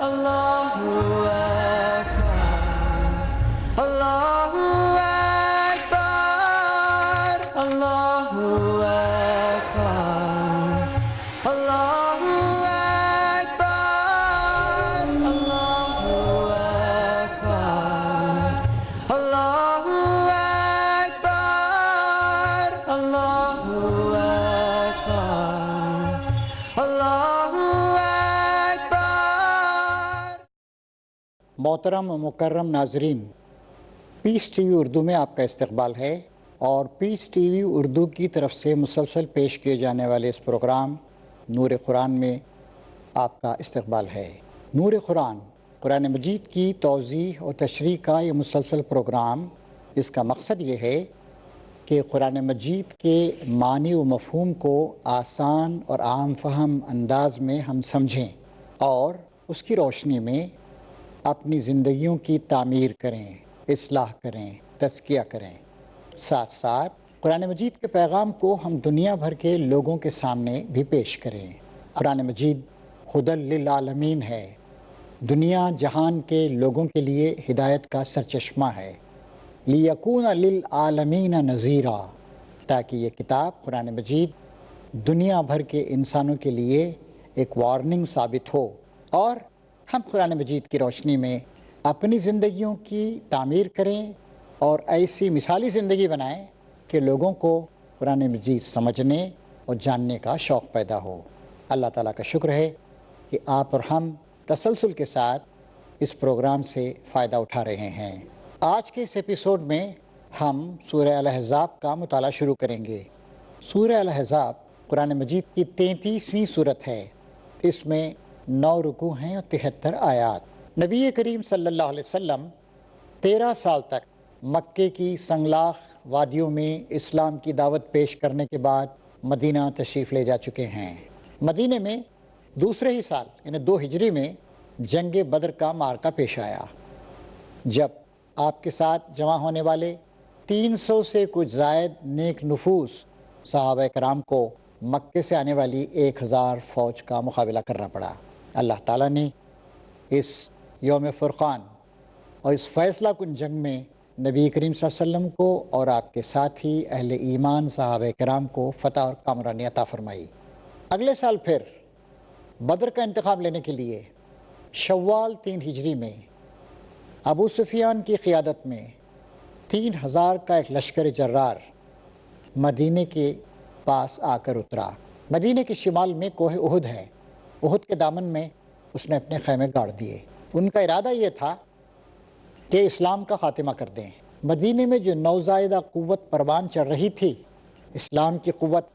Allahu Akbar, Allahu Akbar, Allahu Akbar, Allahu Akbar, Allahu Akbar, Allahu Akbar, Allahu Akbar, Allahu Akbar. محترم و مکرم ناظرین، پیس T V Urdu میں آپ کا استقبال ہے اور پیس ٹی وی اردو کی طرف سے مسلسل پیش کیے جانے والے اس پروگرام نور قرآن میں آپ کا استقبال ہے۔ نور قرآن، قرآن مجید کی توضیح اور تشریح کا یہ مسلسل پروگرام، اس کا مقصد یہ ہے کہ قرآن مجید کے معنی و مفہوم کو آسان اور عام فہم انداز میں ہم سمجھیں اور اس کی روشنی میں اپنی زندگیوں کی تعمیر کریں، اصلاح کریں، تزکیہ کریں۔ ساتھ ساتھ قرآن مجید کے پیغام کو ہم دنیا بھر کے لوگوں کے سامنے بھی پیش کریں۔ قرآن مجید ہدی للعالمین ہے، دنیا جہان کے لوگوں کے لیے ہدایت کا سرچشمہ ہے۔ لیکون للعالمین نذیرا، تاکہ یہ کتاب قرآن مجید دنیا بھر کے انسانوں کے لیے ایک وارننگ ثابت ہو، اور ہم قرآن مجید کی روشنی میں اپنی زندگیوں کی تعمیر کریں اور ایسی مثالی زندگی بنائیں کہ لوگوں کو قرآن مجید سمجھنے اور جاننے کا شوق پیدا ہو۔ اللہ تعالیٰ کا شکر ہے کہ آپ اور ہم تسلسل کے ساتھ اس پروگرام سے فائدہ اٹھا رہے ہیں۔ آج کے اس ایپیسوڈ میں ہم سورہ الاحزاب کا مطالعہ شروع کریں گے۔ سورہ الاحزاب قرآن مجید کی 33ویں سورت ہے۔ اس میں 9 رکوع ہیں اور 73 آیات۔ نبی کریم صلی اللہ علیہ وسلم 13 سال تک مکے کی سنگلاخ وادیوں میں اسلام کی دعوت پیش کرنے کے بعد مدینہ تشریف لے جا چکے ہیں۔ مدینہ میں دوسرے ہی سال یعنی 2 ہجری میں جنگ بدر کا معرکہ پیش آیا، جب آپ کے ساتھ جمع ہونے والے 300 سے کچھ زائد نیک نفوس صحابہ کرام کو مکے سے آنے والی 1000 فوج کا مقابلہ کرنا پڑا۔ اللہ تعالیٰ نے اس یوم فرقان اور اس فیصلہ کن جنگ میں نبی کریم صلی اللہ علیہ وسلم کو اور آپ کے ساتھی اہل ایمان صحابہ کرام کو فتح اور کامرانی عطا فرمائی۔ اگلے سال پھر بدر کا انتخاب لینے کے لیے شوال 3 ہجری میں ابو سفیان کی قیادت میں 3000 کا ایک لشکر جرار مدینے کے پاس آ کر اترا۔ مدینے کے شمال میں کوہ احد ہے، احد کے دامن میں اس نے اپنے خیمے گاڑ دیے۔ ان کا ارادہ یہ تھا کہ اسلام کا خاتمہ کر دیں۔ مدینے میں جو نوزائیدہ قوت پروان چڑھ رہی تھی، اسلام کی قوت،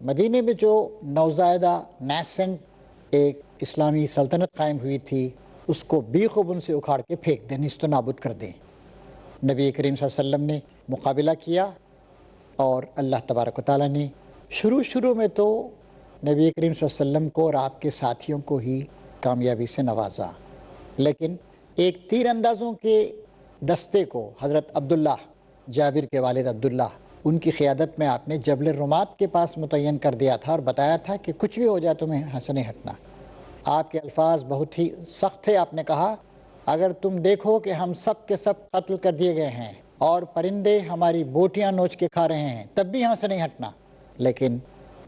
مدینے میں جو نوزائیدہ نیسنٹ ایک اسلامی سلطنت قائم ہوئی تھی، اس کو بیخ و بن سے اکھاڑ کے پھینک دیں، نیست و نابود کر دیں۔ نبی کریم صلی اللہ علیہ وسلم نے مقابلہ کیا اور اللہ تبارک و تعالیٰ نے شروع میں تو نبی کریم صلی اللہ علیہ وسلم کو اور آپ کے ساتھیوں کو ہی کامیابی سے نوازا، لیکن ایک تیر اندازوں کے دستے کو حضرت عبداللہ، جابر کے والد عبداللہ، ان کی قیادت میں آپ نے جبل الرمات کے پاس متعین کر دیا تھا اور بتایا تھا کہ کچھ بھی ہو جائے تمہیں یہاں سے نہیں ہٹنا۔ آپ کے الفاظ بہت ہی سخت تھے۔ آپ نے کہا، اگر تم دیکھو کہ ہم سب کے سب قتل کر دیے گئے ہیں اور پرندے ہماری بوٹیاں نوچ کے کھا رہے ہیں، تب بھی یہاں سے نہیں ہٹنا۔ لیکن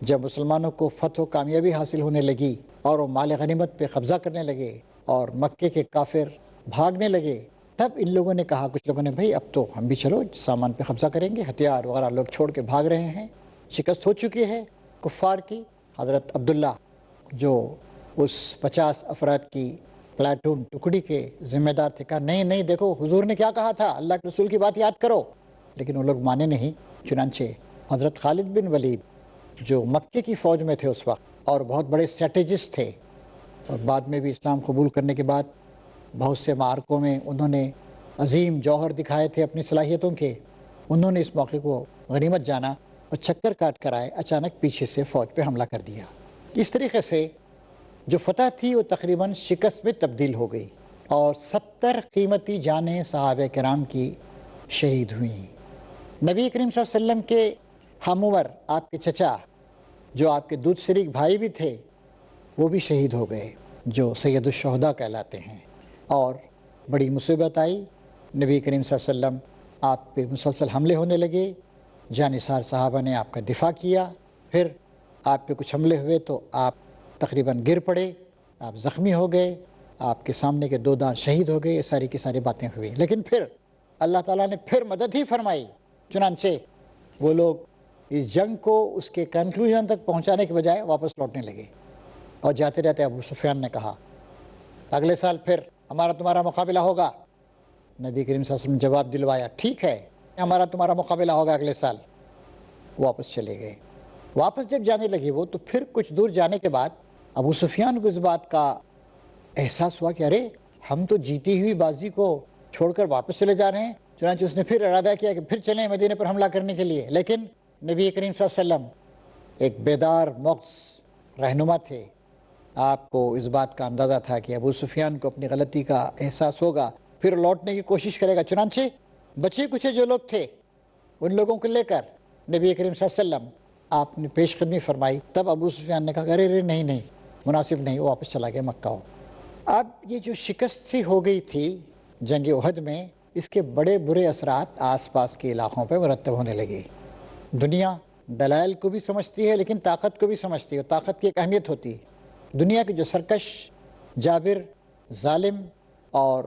جب مسلمانوں کو فتح و کامیابی حاصل ہونے لگی اور وہ مال غنیمت پہ قبضہ کرنے لگے اور مکے کے کافر بھاگنے لگے، تب ان لوگوں نے کہا، کچھ لوگوں نے، بھئی اب تو ہم بھی چلو سامان پہ قبضہ کریں گے، ہتھیار وغیرہ لوگ چھوڑ کے بھاگ رہے ہیں، شکست ہو چکی ہے کفار کی۔ حضرت عبداللہ جو اس 50 افراد کی پلاٹون ٹکڑی کے ذمہ دار تھے، کہا نہیں دیکھو حضور نے کیا کہا تھا، اللہ کے رسول کی بات یاد کرو۔ لیکن وہ لوگ مانے نہیں۔ چنانچہ حضرت خالد بن ولید جو مکے کی فوج میں تھے اس وقت اور بہت بڑے اسٹریٹجسٹ تھے، اور بعد میں بھی اسلام قبول کرنے کے بعد بہت سے معرکوں میں انہوں نے عظیم جوہر دکھائے تھے اپنی صلاحیتوں کے، انہوں نے اس موقع کو غنیمت جانا اور چکر کاٹ کر آئے، اچانک پیچھے سے فوج پہ حملہ کر دیا۔ اس طریقے سے جو فتح تھی وہ تقریباً شکست میں تبدیل ہو گئی اور 70 قیمتی جانیں صحابہ کرام کی شہید ہوئیں۔ نبی کریم صلی اللہ علیہ وسلم کے ہم عمر آپ کے چچا جو آپ کے دودھ شریک بھائی بھی تھے، وہ بھی شہید ہو گئے۔ جو سید الشہداء کہلاتے ہیں، اور بڑی مصیبت آئی، نبی کریم صلی اللہ علیہ وسلم آپ پہ مسلسل حملے ہونے لگے، جانثار صحابہ نے آپ کا دفاع کیا، پھر آپ پہ کچھ حملے ہوئے تو آپ تقریباً گر پڑے، آپ زخمی ہو گئے، آپ کے سامنے کے 2 دانت شہید ہو گئے، یہ ساری کی ساری باتیں ہوئی، لیکن پھر اللہ تعالیٰ نے پھر مدد ہی فرمائی، چنانچہ وہ لوگ اس جنگ کو اس کے کنکلوژن تک پہنچانے کے بجائے واپس لوٹنے لگے، اور جاتے رہتے ابو سفیان نے کہا اگلے سال پھر ہمارا تمہارا مقابلہ ہوگا۔ نبی کریم صلی اللہ علیہ وسلم نے جواب دلوایا، ٹھیک ہے ہمارا تمہارا مقابلہ ہوگا اگلے سال۔ واپس چلے گئے۔ واپس جب جانے لگے وہ، تو پھر کچھ دور جانے کے بعد ابو سفیان کو اس بات کا احساس ہوا کہ ارے ہم تو جیتی ہوئی بازی کو چھوڑ کر واپس چلے جا رہے ہیں، چنانچہ اس نے پھر ارادہ کیا کہ پھر چلیں مدینے پر حملہ کرنے کے لیے، لیکن نبی کریم صلی اللہ علیہ وسلم ایک بیدار مغز رہنما تھے، آپ کو اس بات کا اندازہ تھا کہ ابو سفیان کو اپنی غلطی کا احساس ہوگا، پھر لوٹنے کی کوشش کرے گا، چنانچہ بچے کچھ جو لوگ تھے ان لوگوں کو لے کر نبی کریم صلی اللہ علیہ وسلم آپ نے پیش قدمی فرمائی۔ تب ابو سفیان نے کہا ارے نہیں مناسب نہیں، وہ واپس چلا گیا مکہ ہو۔ اب یہ جو شکست سی ہو گئی تھی جنگ احد میں، اس کے بڑے برے اثرات آس پاس کے علاقوں پہ مرتب ہونے لگے۔ دنیا دلائل کو بھی سمجھتی ہے لیکن طاقت کو بھی سمجھتی ہے، اور طاقت کی ایک اہمیت ہوتی ہے۔ دنیا کے جو سرکش، جابر، ظالم اور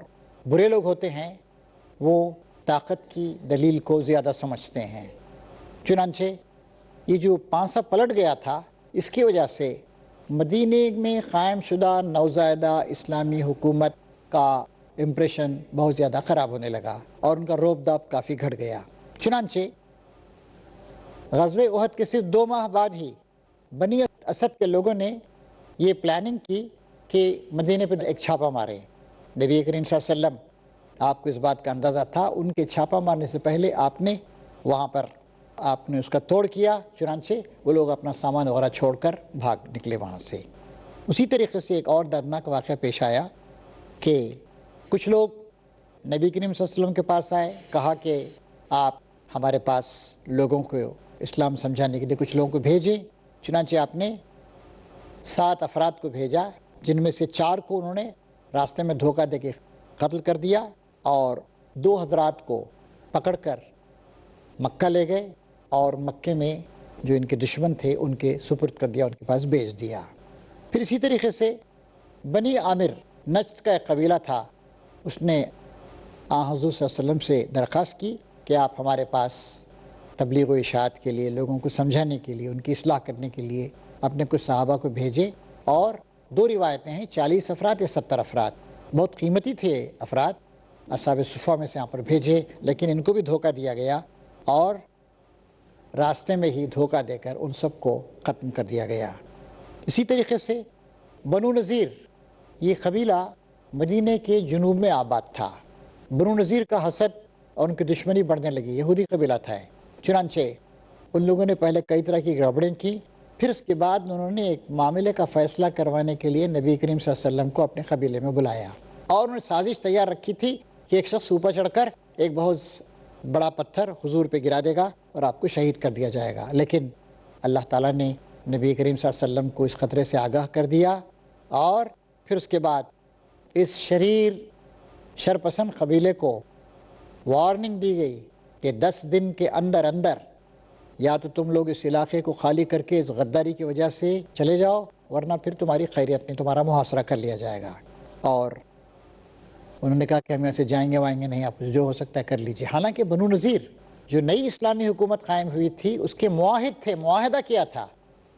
برے لوگ ہوتے ہیں وہ طاقت کی دلیل کو زیادہ سمجھتے ہیں۔ چنانچہ یہ جو پانسا پلٹ گیا تھا، اس کی وجہ سے مدینے میں قائم شدہ نوزائیدہ اسلامی حکومت کا امپریشن بہت زیادہ خراب ہونے لگا اور ان کا روب داب کافی گھٹ گیا۔ چنانچہ غزوہ احد کے صرف 2 ماہ بعد ہی بنی اسد کے لوگوں نے یہ پلاننگ کی کہ مدینے پر ایک چھاپہ مارے۔ نبی کریم صلی اللہ علیہ وسلم آپ کو اس بات کا اندازہ تھا، ان کے چھاپہ مارنے سے پہلے آپ نے وہاں پر آپ نے اس کا توڑ کیا، چنانچہ وہ لوگ اپنا سامان وغیرہ چھوڑ کر بھاگ نکلے وہاں سے۔ اسی طریقے سے ایک اور دردناک واقعہ پیش آیا کہ کچھ لوگ نبی کریم صلی اللہ علیہ وسلم کے پاس آئے، کہا کہ آپ ہمارے پاس لوگوں کو اسلام سمجھانے کے لیے کچھ لوگوں کو بھیجیں۔ چنانچہ آپ نے 7 افراد کو بھیجا، جن میں سے 4 کو انہوں نے راستے میں دھوکہ دے کے قتل کر دیا، اور 2 حضرات کو پکڑ کر مکہ لے گئے اور مکے میں جو ان کے دشمن تھے ان کے سپرد کر دیا، ان کے پاس بھیج دیا۔ پھر اسی طریقے سے بنی عامر نجد کا ایک قبیلہ تھا، اس نے حضور صلی اللہ علیہ وسلم سے درخواست کی کہ آپ ہمارے پاس تبلیغ و اشاعت کے لیے، لوگوں کو سمجھانے کے لیے، ان کی اصلاح کرنے کے لیے اپنے کچھ صحابہ کو بھیجیں۔ اور 2 روایتیں ہیں، 40 افراد یا 70 افراد، بہت قیمتی تھے افراد، اصحاب صفہ میں سے یہاں پر بھیجے، لیکن ان کو بھی دھوکہ دیا گیا اور راستے میں ہی دھوکہ دے کر ان سب کو ختم کر دیا گیا۔ اسی طریقے سے بنو نذیر، یہ قبیلہ مدینے کے جنوب میں آباد تھا۔ بنو نذیر کا حسد اور ان کی دشمنی بڑھنے لگی، یہودی قبیلہ تھا۔ چنانچہ ان لوگوں نے پہلے کئی طرح کی گڑبڑیں کی، پھر اس کے بعد انہوں نے ایک معاملے کا فیصلہ کروانے کے لیے نبی کریم صلی اللہ علیہ وسلم کو اپنے قبیلے میں بلایا، اور انہوں نے سازش تیار رکھی تھی کہ ایک شخص اوپر چڑھ کر ایک بہت بڑا پتھر حضور پہ گرا دے گا اور آپ کو شہید کر دیا جائے گا۔ لیکن اللہ تعالیٰ نے نبی کریم صلی اللہ علیہ وسلم کو اس خطرے سے آگاہ کر دیا، اور پھر اس کے بعد اس شرپسند قبیلے کو وارننگ دی گئی کہ 10 دن کے اندر اندر یا تو تم لوگ اس علاقے کو خالی کر کے اس غداری کی وجہ سے چلے جاؤ، ورنہ پھر تمہاری خیریت نہیں، تمہارا محاصرہ کر لیا جائے گا۔ اور انہوں نے کہا کہ ہم ایسے جائیں گے وائیں گے نہیں، آپ جو ہو سکتا ہے کر لیجیے۔ حالانکہ بنو نذیر جو نئی اسلامی حکومت قائم ہوئی تھی، اس کے معاہد تھے، معاہدہ کیا تھا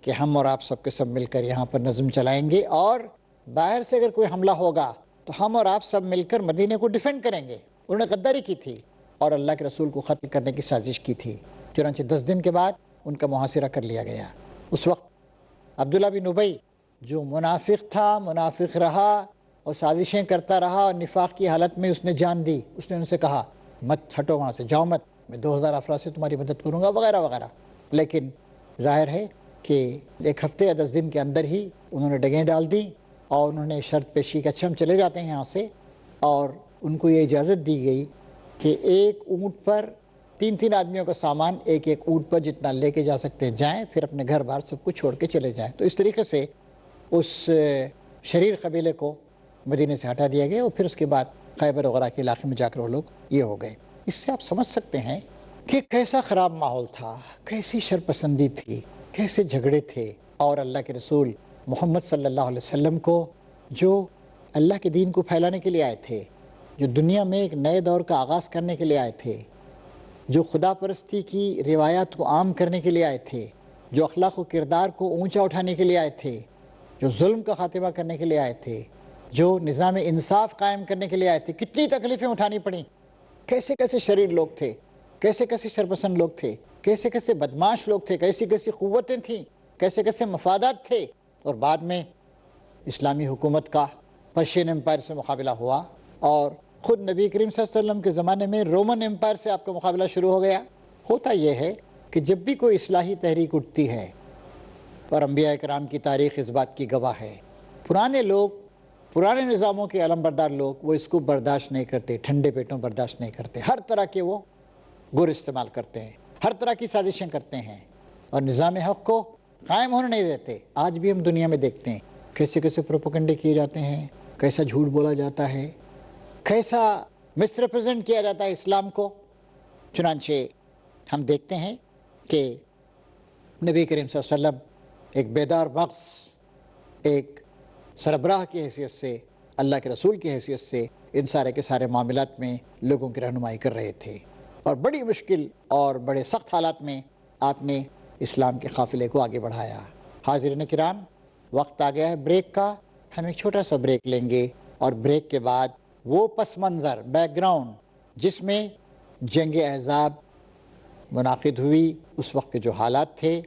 کہ ہم اور آپ سب کے سب مل کر یہاں پر نظم چلائیں گے، اور باہر سے اگر کوئی حملہ ہوگا تو ہم اور آپ سب مل کر مدینے کو ڈیفینڈ کریں گے۔ انہوں نے غداری کی تھی اور اللہ کے رسول کو قتل کرنے کی سازش کی تھی۔ چنانچہ 10 دن کے بعد ان کا محاصرہ کر لیا گیا۔ اس وقت عبداللہ بن ابی جو منافق تھا، منافق رہا اور سازشیں کرتا رہا، اور نفاق کی حالت میں اس نے جان دی۔ اس نے ان سے کہا مت ہٹو وہاں سے، جاؤ مت، میں 2000 افراد سے تمہاری مدد کروں گا وغیرہ وغیرہ۔ لیکن ظاہر ہے کہ 1 ہفتے یا 10 دن کے اندر ہی انہوں نے ڈگیں ڈال دیں، اور انہوں نے شرط پیشی کہ اچھا ہم چلے جاتے ہیں یہاں سے، اور ان کو یہ اجازت دی گئی کہ ایک اونٹ پر 3 آدمیوں کا سامان ایک اونٹ پر جتنا لے کے جا سکتے ہیں جائیں، پھر اپنے گھر بار سب کو چھوڑ کے چلے جائیں۔ تو اس طریقے سے اس شریر قبیلے کو مدینے سے ہٹا دیا گیا اور پھر اس کے بعد خیبر وغیرہ کے علاقے میں جا کر وہ لوگ یہ ہو گئے۔ اس سے آپ سمجھ سکتے ہیں کہ کیسا خراب ماحول تھا، کیسی شرپسندی تھی، کیسے جھگڑے تھے، اور اللہ کے رسول محمد صلی اللہ علیہ وسلم کو جو اللہ کے دین کو پھیلانے کے لیے آئے تھے، جو دنیا میں ایک نئے دور کا آغاز کرنے کے لیے آئے تھے، جو خدا پرستی کی روایات کو عام کرنے کے لیے آئے تھے، جو اخلاق و کردار کو اونچا اٹھانے کے لیے آئے تھے، جو ظلم کا خاتمہ کرنے کے لیے آئے تھے، جو نظام انصاف قائم کرنے کے لیے آئے تھے، کتنی تکلیفیں اٹھانی پڑیں، کیسے کیسے شریر لوگ تھے، کیسے کیسے شرپسند لوگ تھے، کیسے کیسے بدماش لوگ تھے، کیسی کیسی قوتیں تھیں، کیسے کیسے مفادات تھے، اور بعد میں اسلامی حکومت کا پرشین امپائر سے مقابلہ ہوا، اور خود نبی کریم صلی اللہ علیہ وسلم کے زمانے میں رومن امپائر سے آپ کا مقابلہ شروع ہو گیا۔ ہوتا یہ ہے کہ جب بھی کوئی اصلاحی تحریک اٹھتی ہے، اور انبیاء کرام کی تاریخ اس بات کی گواہ ہے، پرانے لوگ، پرانے نظاموں کے علمبردار لوگ وہ اس کو برداشت نہیں کرتے، ٹھنڈے پیٹوں برداشت نہیں کرتے، ہر طرح کے وہ گر استعمال کرتے ہیں، ہر طرح کی سازشیں کرتے ہیں، اور نظام حق کو قائم ہونے نہیں دیتے۔ آج بھی ہم دنیا میں دیکھتے ہیں کیسے کیسے پروپیگنڈے کیے جاتے ہیں، کیسا جھوٹ بولا جاتا ہے، کیسا مس ریپرزینٹ کیا جاتا ہے اسلام کو۔ چنانچہ ہم دیکھتے ہیں کہ نبی کریم صلی اللہ علیہ وسلم ایک بیدار مغز، ایک سربراہ کی حیثیت سے، اللہ کے رسول کی حیثیت سے ان سارے کے سارے معاملات میں لوگوں کی رہنمائی کر رہے تھے، اور بڑی مشکل اور بڑے سخت حالات میں آپ نے اسلام کے قافلے کو آگے بڑھایا۔ حاضرین کرام، وقت آ گیا ہے بریک کا، ہم ایک چھوٹا سا بریک لیں گے، اور بریک کے بعد وہ پس منظر، بیک گراؤنڈ جس میں جنگ احزاب منعقد ہوئی، اس وقت کے جو حالات تھے،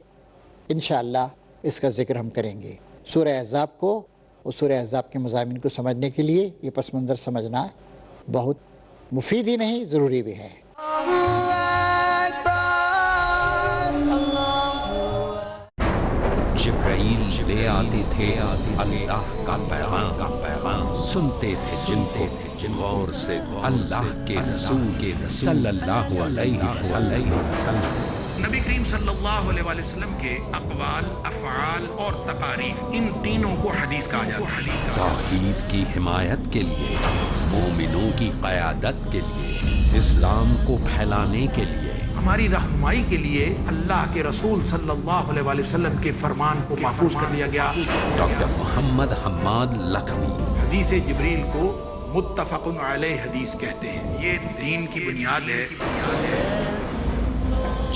انشاءاللہ اس کا ذکر ہم کریں گے۔ سورہ احزاب کو اور سورہ احزاب کے مضامین کو سمجھنے کے لیے یہ پس منظر سمجھنا بہت مفید ہی نہیں، ضروری بھی ہے۔ جبرائیل لے آتے تھے اللہ کا پیغام، سنتے تھے جن کو غور سے اللہ کے رسول صلی اللہ علیہ وسلم۔ نبی کریم صلی اللہ علیہ وآلہ وسلم کے اقوال، افعال اور تقاریر، ان تینوں کو حدیث کہا جاتا ہے۔ توحید کی حمایت کے لیے، مومنوں کی قیادت کے لیے، اسلام کو پھیلانے کے لیے، ہماری رہنمائی کے لیے اللہ کے رسول صلی اللہ علیہ وآلہ وسلم کے فرمان کو محفوظ کر لیا گیا۔ ڈاکٹر محمد حماد لکھوی۔ حدیث جبریل کو متفق علیہ حدیث کہتے ہیں، یہ دین کی بنیاد ہے۔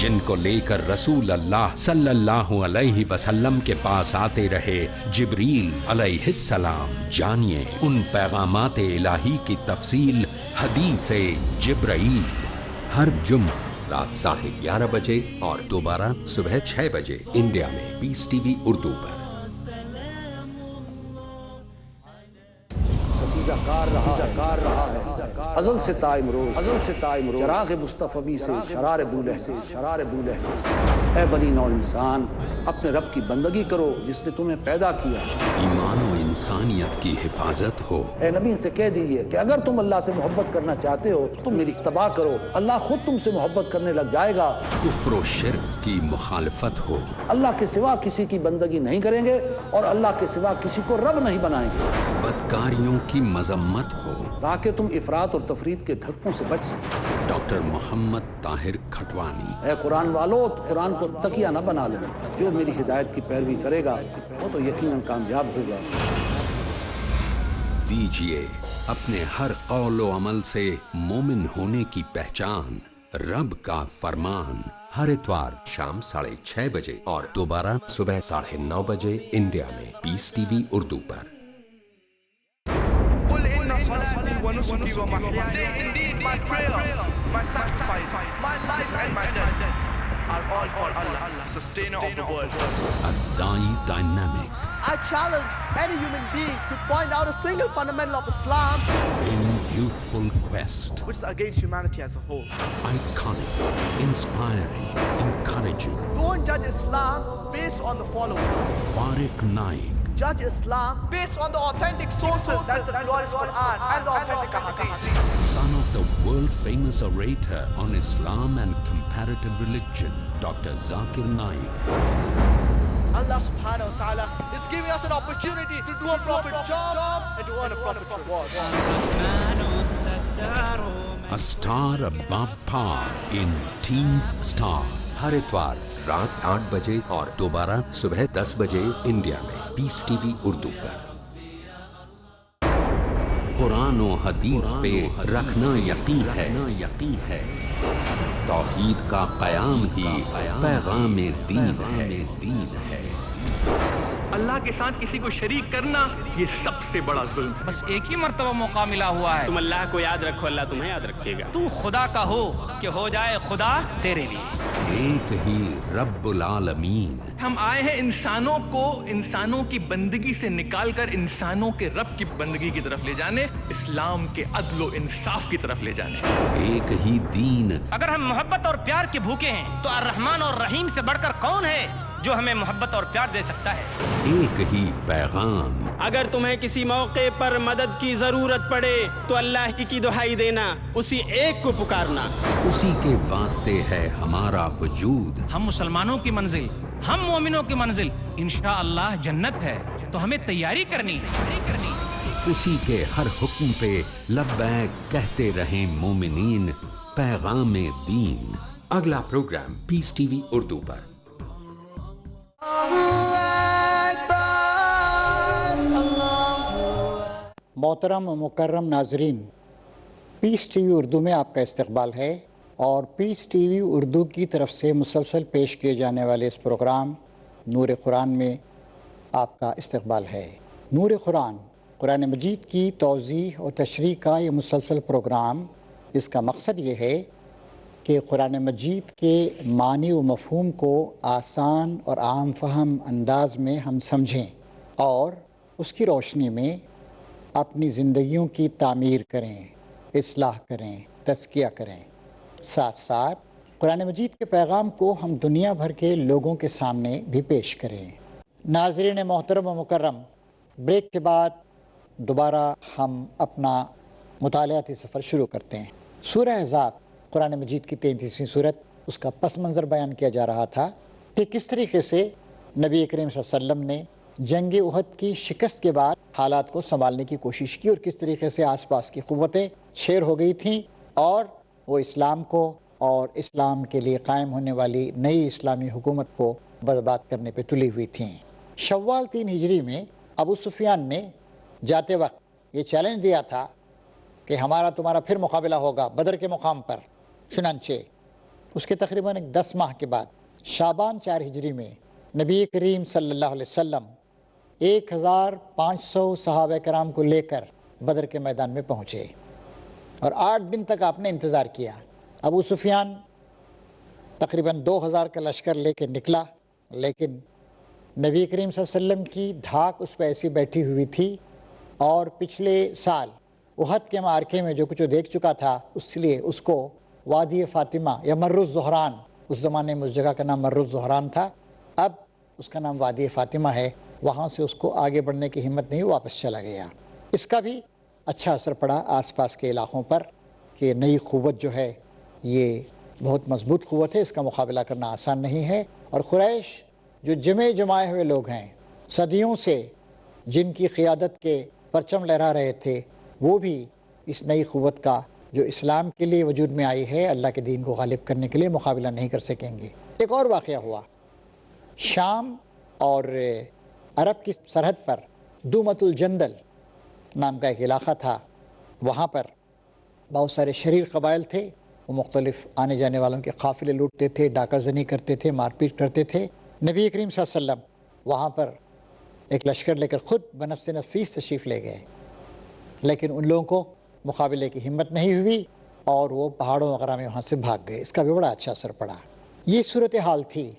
جن کو لے کر رسول اللہ صلی اللہ علیہ وسلم کے پاس آتے رہے جبریل علیہ السلام، جانیے ان پیغامات الہی کی تفصیل حدیث جبرائیل، ہر جمعہ رات 11:30 بجے اور دوبارہ صبح 6 بجے انڈیا میں پیس ٹی وی اردو پر۔ کار رہا ہے ازل سے تا امروز، چراغ مصطفی سے شرار بولہ سے اے بنی نو انسان، اپنے رب کی بندگی کرو جس نے تمہیں پیدا کیا۔ ایمان و انسانیت کی حفاظت ہو۔ اے نبی ان سے کہہ دیجئے کہ اگر تم اللہ سے محبت کرنا چاہتے ہو تم میری اتباع کرو، اللہ خود تم سے محبت کرنے لگ جائے گا۔ کفر و شرک کی مخالفت ہو۔ اللہ کے سوا کسی کی بندگی نہیں کریں گے اور اللہ کے سوا کسی کو رب نہیں بنائیں گے۔ بدکاریوں کی مذمت ہو تاکہ تم افراط اور تفرید کے دھکوں سے بچ سکو۔ ڈاکٹر محمد طاہر کھٹوانی۔ اے قرآن والو، قرآن کو تکیہ نہ بنا لیں، جو میری ہدایت کی پیروی کرے گا وہ تو یقیناً کامیاب ہوگا۔ دیجیے اپنے ہر قول و عمل سے مومن ہونے کی پہچان، رب کا فرمان، ہر اتوار شام 6:30 بجے اور دوبارہ صبح 9:30 بجے انڈیا میں پیس ٹی وی اردو پر۔ Say indeed, my prayer, my sacrifice, my life and my death are all for Allah, sustainer of the world. الداعی dynamic, I challenge any human being to point out a single fundamental of Islam in youthful quest، which is against humanity as a whole. iconic، inspiring، encouraging، Don't judge Islam based on the following. فارق Naik, Judge Islam based on the authentic sources. That's the glorious Quran and the authentic Hadith. son of the world-famous orator on Islam and comparative religion, Dr. Zakir Naik. Allah subhanahu wa ta'ala is giving us an opportunity to do a prophet job and to earn a prophet reward. A star above par in Teens Star. ہر اتوار رات 8 بجے اور دوبارہ صبح 10 بجے India میں peace T V Urdu پر. قرآن و حدیث پہ رکھنا یقین ہے. توحید کا قیام ہی پیغام دین ہے. اللہ کے ساتھ کسی کو شریک کرنا یہ سب سے بڑا ظلم. بس ایک ہی مرتبہ موقع ملا ہوا ہے. تم اللہ کو یاد رکھو، اللہ تمہیں یاد رکھے گا. تو خدا کا ہو کہ ہو جائے خدا تیرے لیے. ایک ہی رب العالمین. ہم آئے ہیں انسانوں کی بندگی سے نکال کر انسانوں کے رب کی بندگی کی طرف لے جانے، اسلام کے عدل و انصاف کی طرف لے جانے. ایک ہی دین. اگر ہم محبت اور پیار کے بھوکے ہیں تو الرحمن اور رحیم سے بڑھ کر کون ہے جو ہمیں محبت اور پیار دے سکتا ہے؟ ایک ہی پیغام. اگر تمہیں کسی موقع پر مدد کی ضرورت پڑے تو اللہ ہی کی دہائی دینا، اسی ایک کو پکارنا. اسی کے واسطے ہے ہمارا وجود. ہم مسلمانوں کی منزل، ہم مومنوں کی منزل انشاءاللہ جنت ہے، تو ہمیں تیاری کرنی ہے. اسی کے ہر حکم پہ لبیک کہتے رہیں مومنین. پیغام دین. اگلا پروگرام پیس ٹی وی اردو پر. محترم و مکرم ناظرین، پیس ٹی وی اردو میں آپ کا استقبال ہے اور پیس ٹی وی اردو کی طرف سے مسلسل پیش کیے جانے والے اس پروگرام نور قرآن میں آپ کا استقبال ہے. نور قرآن، قرآن مجید کی توضیح اور تشریح کا یہ مسلسل پروگرام، اس کا مقصد یہ ہے کہ قرآن مجید کے معنی و مفہوم کو آسان اور عام فہم انداز میں ہم سمجھیں اور اس کی روشنی میں اپنی زندگیوں کی تعمیر کریں، اصلاح کریں، تزکیہ کریں. ساتھ ساتھ قرآن مجید کے پیغام کو ہم دنیا بھر کے لوگوں کے سامنے بھی پیش کریں. ناظرین محترم و مکرم، بریک کے بعد دوبارہ ہم اپنا مطالعاتی سفر شروع کرتے ہیں. سورہ احزاب قرآن مجید کی 33ویں سورت، اس کا پس منظر بیان کیا جا رہا تھا کہ کس طریقے سے نبی کریم صلی اللہ علیہ وسلم نے جنگ احد کی شکست کے بعد حالات کو سنبھالنے کی کوشش کی اور کس طریقے سے آس پاس کی قوتیں شیر ہو گئی تھیں اور وہ اسلام کو اور اسلام کے لیے قائم ہونے والی نئی اسلامی حکومت کو برباد کرنے پہ تلی ہوئی تھیں. شوال 3 ہجری میں ابو سفیان نے جاتے وقت یہ چیلنج دیا تھا کہ ہمارا تمہارا پھر مقابلہ ہوگا بدر کے مقام پر. چنانچہ اس کے تقریباً 10 ماہ کے بعد شعبان 4 ہجری میں نبی کریم صلی اللہ علیہ وسلم 1500 صحابہ کرام کو لے کر بدر کے میدان میں پہنچے اور 8 دن تک آپ نے انتظار کیا. ابو سفیان تقریباً 2000 کا لشکر لے کے نکلا، لیکن نبی کریم صلی اللہ علیہ وسلم کی دھاک اس پہ ایسی بیٹھی ہوئی تھی اور پچھلے سال احد کے معرکے میں جو کچھ دیکھ چکا تھا، اس لیے اس کو وادی فاطمہ یا مر الزہران، اس زمانے میں اس جگہ کا نام مر الزہران تھا، اب اس کا نام وادی فاطمہ ہے. وہاں سے اس کو آگے بڑھنے کی ہمت نہیں، واپس چلا گیا. اس کا بھی اچھا اثر پڑا آس پاس کے علاقوں پر کہ نئی قوت جو ہے یہ بہت مضبوط قوت ہے، اس کا مقابلہ کرنا آسان نہیں ہے. اور قریش جو جمائے ہوئے لوگ ہیں، صدیوں سے جن کی قیادت کے پرچم لہرا رہے تھے، وہ بھی اس نئی قوت کا جو اسلام کے لیے وجود میں آئی ہے، اللہ کے دین کو غالب کرنے کے لیے مقابلہ نہیں کر سکیں گے. ایک اور واقعہ ہوا. شام اور عرب کی سرحد پر دومت الجندل نام کا ایک علاقہ تھا. وہاں پر بہت سارے شریر قبائل تھے، وہ مختلف آنے جانے والوں کے قافلے لوٹتے تھے، ڈاکہ زنی کرتے تھے، مار پیٹ کرتے تھے. نبی کریم صلی اللہ علیہ وسلم وہاں پر ایک لشکر لے کر خود بنفس نفیس تشریف لے گئے، لیکن ان لوگوں کو مقابلے کی ہمت نہیں ہوئی اور وہ پہاڑوں وغیرہ میں وہاں سے بھاگ گئے. اس کا بھی بڑا اچھا اثر پڑا. یہ صورتحال تھی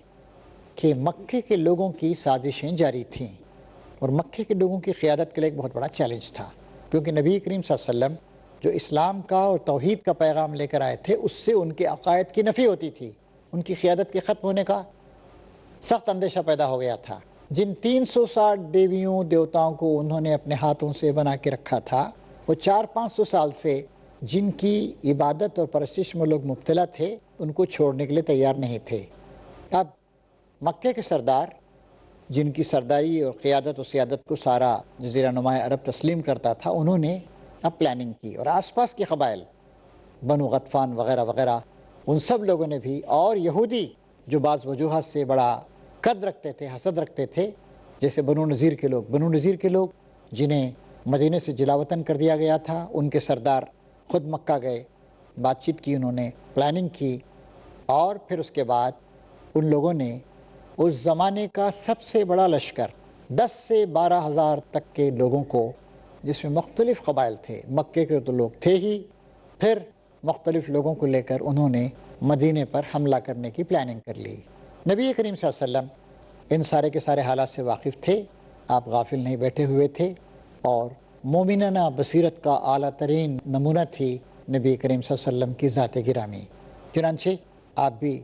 کہ مکے کے لوگوں کی سازشیں جاری تھیں اور مکے کے لوگوں کی قیادت کے لیے ایک بہت بڑا چیلنج تھا، کیونکہ نبی کریم صلی اللہ علیہ وسلم جو اسلام کا اور توحید کا پیغام لے کر آئے تھے، اس سے ان کے عقائد کی نفی ہوتی تھی. ان کی قیادت کے ختم ہونے کا سخت اندیشہ پیدا ہو گیا تھا. جن 360 دیویوں دیوتاؤں کو انہوں نے اپنے ہاتھوں سے بنا کے رکھا تھا، وہ 400-500 سال سے جن کی عبادت اور پرستش میں لوگ مبتلا تھے، ان کو چھوڑنے کے لیے تیار نہیں تھے. اب مکے کے سردار جن کی سرداری اور قیادت و سیادت کو سارا جزیرہ نما عرب تسلیم کرتا تھا، انہوں نے اب پلاننگ کی، اور آس پاس کے قبائل بنو غطفان وغیرہ وغیرہ ان سب لوگوں نے بھی، اور یہودی جو بعض وجوہات سے بڑا قد رکھتے تھے، حسد رکھتے تھے، جیسے بنو نذیر کے لوگ جنہیں مدینے سے جلا وطن کر دیا گیا تھا، ان کے سردار خود مکہ گئے، بات چیت کی، انہوں نے پلاننگ کی، اور پھر اس کے بعد ان لوگوں نے اس زمانے کا سب سے بڑا لشکر 10 سے 12 ہزار تک کے لوگوں کو، جس میں مختلف قبائل تھے، مکے کے تو لوگ تھے ہی، پھر مختلف لوگوں کو لے کر انہوں نے مدینے پر حملہ کرنے کی پلاننگ کر لی۔ نبی کریم صلی اللہ علیہ وسلم ان سارے کے سارے حالات سے واقف تھے، آپ غافل نہیں بیٹھے ہوئے تھے، اور مومنانہ بصیرت کا اعلیٰ ترین نمونہ تھی نبی کریم صلی اللہ علیہ وسلم کی ذات گرامی۔ چنانچہ آپ بھی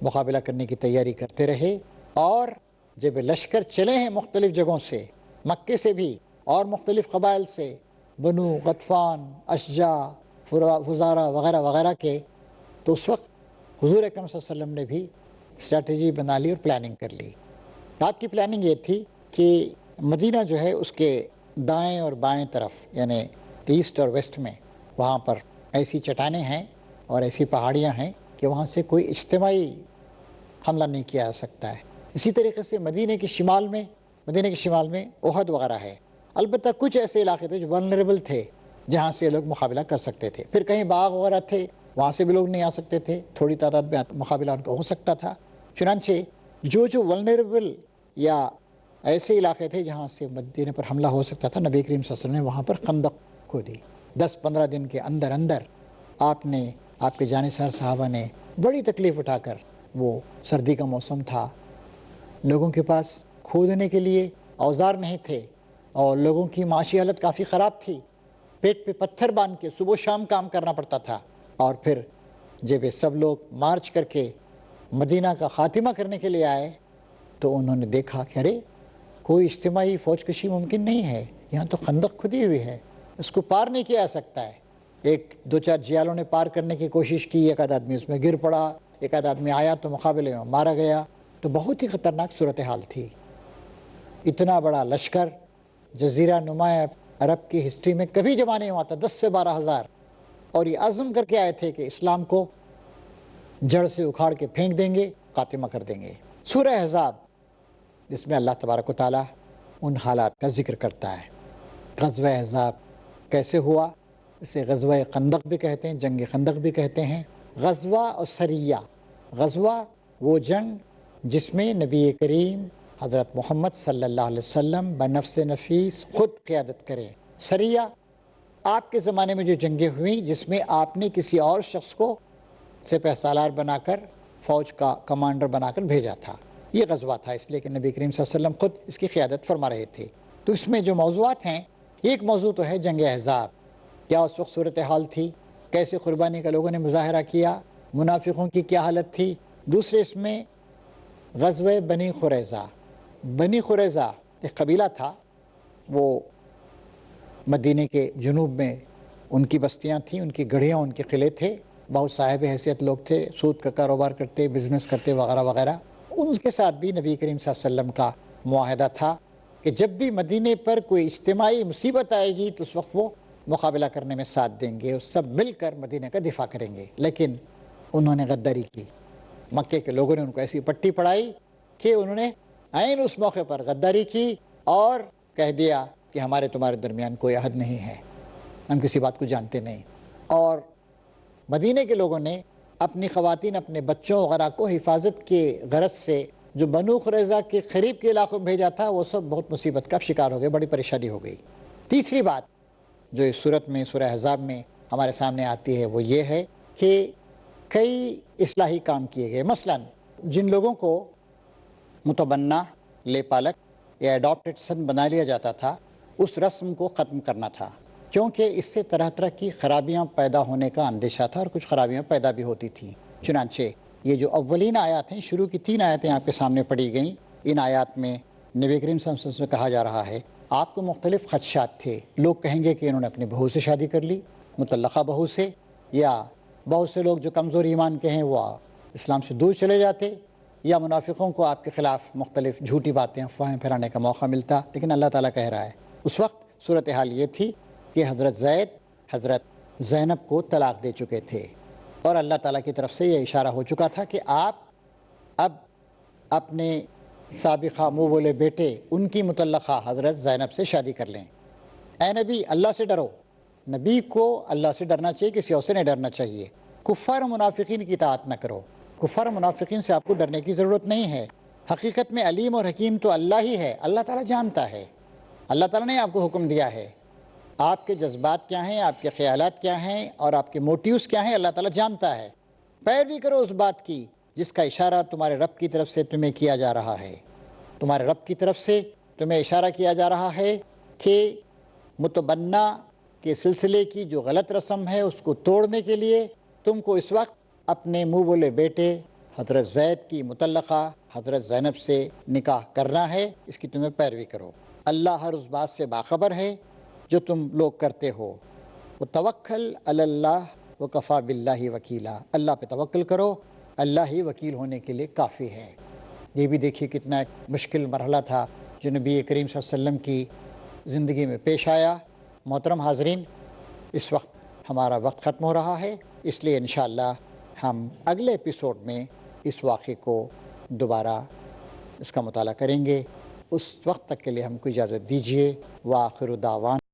مقابلہ کرنے کی تیاری کرتے رہے، اور جب لشکر چلے ہیں مختلف جگہوں سے، مکے سے بھی اور مختلف قبائل سے، بنو غطفان، اشجع، فزارہ وغیرہ وغیرہ کے، تو اس وقت حضور اکرم صلی اللہ علیہ وسلم نے بھی اسٹریٹجی بنا لی اور پلاننگ کر لی۔ آپ کی پلاننگ یہ تھی کہ مدینہ جو ہے اس کے دائیں اور بائیں طرف، یعنی ایسٹ اور ویسٹ میں، وہاں پر ایسی چٹانیں ہیں اور ایسی پہاڑیاں ہیں کہ وہاں سے کوئی اجتماعی حملہ نہیں کیا جا سکتا ہے۔ اسی طریقے سے مدینہ کے شمال میں احد وغیرہ ہے، البتہ کچھ ایسے علاقے تھے جو ولنریبل تھے، جہاں سے لوگ مقابلہ کر سکتے تھے، پھر کہیں باغ وغیرہ تھے، وہاں سے بھی لوگ نہیں آ سکتے تھے، تھوڑی تعداد میں مقابلہ ان کا ہو سکتا تھا۔ چنانچہ جو ولنریبل یا ایسے علاقے تھے جہاں سے مدینہ پر حملہ ہو سکتا تھا، نبی کریم صلی اللہ علیہ وسلم نے وہاں پر خندق کھودی۔ 10-15 دن کے اندر آپ کے جانثار صحابہ نے بڑی تکلیف اٹھا کر، وہ سردی کا موسم تھا، لوگوں کے پاس کھودنے کے لیے اوزار نہیں تھے، اور لوگوں کی معاشی حالت کافی خراب تھی، پیٹ پہ پتھر باندھ کے صبح و شام کام کرنا پڑتا تھا، اور پھر جب یہ سب لوگ مارچ کر کے مدینہ کا خاتمہ کرنے کے لیے آئے تو انہوں نے دیکھا کہ ارے کوئی اجتماعی فوج کشی ممکن نہیں ہے، یہاں تو خندق کھدی ہوئی ہے، اس کو پار نہیں کیا جا سکتا ہے۔ 1-2-4 جیالوں نے پار کرنے کی کوشش کی، ایک آدھ آدمی اس میں گر پڑا، ایک آدھ آدمی آیا تو مقابلے میں مارا گیا، تو بہت ہی خطرناک صورتحال تھی۔ اتنا بڑا لشکر جزیرہ نما عرب کی ہسٹری میں کبھی جمع نہیں ہوا تھا، 10 سے 12 ہزار، اور یہ عزم کر کے آئے تھے کہ اسلام کو جڑ سے اکھاڑ کے پھینک دیں گے، خاتمہ کر دیں گے۔ سورہ احزاب، جس میں اللہ تبارک و تعالیٰ ان حالات کا ذکر کرتا ہے۔ غزوہ احزاب کیسے ہوا؟ اسے غزوہ خندق بھی کہتے ہیں، جنگ خندق بھی کہتے ہیں۔ غزوہ اور سریہ، غزوہ وہ جنگ جس میں نبی کریم حضرت محمد صلی اللہ علیہ وسلم بنفس نفیس خود قیادت کرے۔ سریہ آپ کے زمانے میں جو جنگیں ہوئیں جس میں آپ نے کسی اور شخص کو سپہ سالار بنا کر، فوج کا کمانڈر بنا کر بھیجا تھا، یہ غزوہ تھا، اس لیے کہ نبی کریم صلی اللہ علیہ وسلم خود اس کی قیادت فرما رہے تھے۔ تو اس میں جو موضوعات ہیں، ایک موضوع تو ہے جنگ احزاب، کیا اس وقت صورتحال تھی، کیسے قربانی کا لوگوں نے مظاہرہ کیا، منافقوں کی کیا حالت تھی۔ دوسرے اس میں غزوہ بنی قریظہ۔ بنی قریظہ ایک قبیلہ تھا، وہ مدینے کے جنوب میں ان کی بستیاں تھیں، ان کی گڑھیاں، ان کے قلعے تھے، بہت صاحب حیثیت لوگ تھے، سود کا کاروبار کرتے، بزنس کرتے وغیرہ وغیرہ۔ ان کے ساتھ بھی نبی کریم صلی اللہ علیہ وسلم کا معاہدہ تھا کہ جب بھی مدینے پر کوئی اجتماعی مصیبت آئے گی تو اس وقت وہ مقابلہ کرنے میں ساتھ دیں گے، اور سب مل کر مدینے کا دفاع کریں گے۔ لیکن انہوں نے غداری کی، مکے کے لوگوں نے ان کو ایسی پٹی پڑھائی کہ انہوں نے عین اس موقع پر غداری کی اور کہہ دیا کہ ہمارے تمہارے درمیان کوئی عہد نہیں ہے، ہم کسی بات کو جانتے نہیں۔ اور مدینے کے لوگوں نے اپنی خواتین، اپنے بچوں وغیرہ کو حفاظت کے غرض سے جو بنو قریظہ کے قریب کے علاقوں میں بھیجا تھا، وہ سب بہت مصیبت کا شکار ہو گئے، بڑی پریشانی ہو گئی۔ تیسری بات جو اس صورت میں سورہ احزاب میں ہمارے سامنے آتی ہے وہ یہ ہے کہ کئی اصلاحی کام کیے گئے۔ مثلا جن لوگوں کو متبنہ، لے پالک یا ایڈاپٹڈ سن بنا لیا جاتا تھا، اس رسم کو ختم کرنا تھا، کیونکہ اس سے طرح طرح کی خرابیاں پیدا ہونے کا اندیشہ تھا، اور کچھ خرابیاں پیدا بھی ہوتی تھیں۔ چنانچہ یہ جو اولین آیات ہیں، شروع کی 3 آیتیں آپ کے سامنے پڑھی گئیں، ان آیات میں نبی کریم صلی اللہ علیہ وسلم سے کہا جا رہا ہے آپ کو مختلف خدشات تھے، لوگ کہیں گے کہ انہوں نے اپنی بہو سے شادی کر لی، مطلقہ بہو سے، یا بہت سے لوگ جو کمزور ایمان کے ہیں وہ اسلام سے دور چلے جاتے، یا منافقوں کو آپ کے خلاف مختلف جھوٹی باتیں افواہیں پھیلانے کا موقع ملتا، لیکن اللہ تعالیٰ کہہ رہا ہے اس وقت صورتحال یہ تھی کہ حضرت زید حضرت زینب کو طلاق دے چکے تھے، اور اللہ تعالیٰ کی طرف سے یہ اشارہ ہو چکا تھا کہ آپ اب اپنے سابقہ منہ بولے بیٹے ان کی متعلقہ حضرت زینب سے شادی کر لیں۔ اے نبی، اللہ سے ڈرو۔ نبی کو اللہ سے ڈرنا چاہیے، کسی اور سے نہیں ڈرنا چاہیے۔ کفار و منافقین کی اطاعت نہ کرو۔ کفار و منافقین سے آپ کو ڈرنے کی ضرورت نہیں ہے۔ حقیقت میں علیم اور حکیم تو اللہ ہی ہے، اللہ تعالیٰ جانتا ہے۔ اللہ تعالیٰ نے آپ کو حکم دیا ہے، آپ کے جذبات کیا ہیں، آپ کے خیالات کیا ہیں اور آپ کے موٹیوز کیا ہیں، اللہ تعالیٰ جانتا ہے۔ پیروی کرو اس بات کی جس کا اشارہ تمہارے رب کی طرف سے تمہیں کیا جا رہا ہے۔ تمہارے رب کی طرف سے تمہیں اشارہ کیا جا رہا ہے کہ متبنہ کے سلسلے کی جو غلط رسم ہے اس کو توڑنے کے لیے تم کو اس وقت اپنے منہ بولے بیٹے حضرت زید کی متعلقہ حضرت زینب سے نکاح کرنا ہے، اس کی تمہیں پیروی کرو۔ اللہ ہر اس بات سے باخبر ہے جو تم لوگ کرتے ہو۔ وتوکل علی اللہ وکفیٰ باللہ وکیلا، اللہ پہ توکل کرو، اللہ ہی وکیل ہونے کے لیے کافی ہے۔ یہ بھی دیکھیے کتنا ایک مشکل مرحلہ تھا جو نبی کریم صلی اللہ علیہ وسلم کی زندگی میں پیش آیا۔ محترم حاضرین، اس وقت ہمارا وقت ختم ہو رہا ہے، اس لیے انشاءاللہ ہم اگلے ایپیسوڈ میں اس واقعے کو دوبارہ اس کا مطالعہ کریں گے۔ اس وقت تک کے لیے ہم کو اجازت دیجیے۔ وآخر دعوانا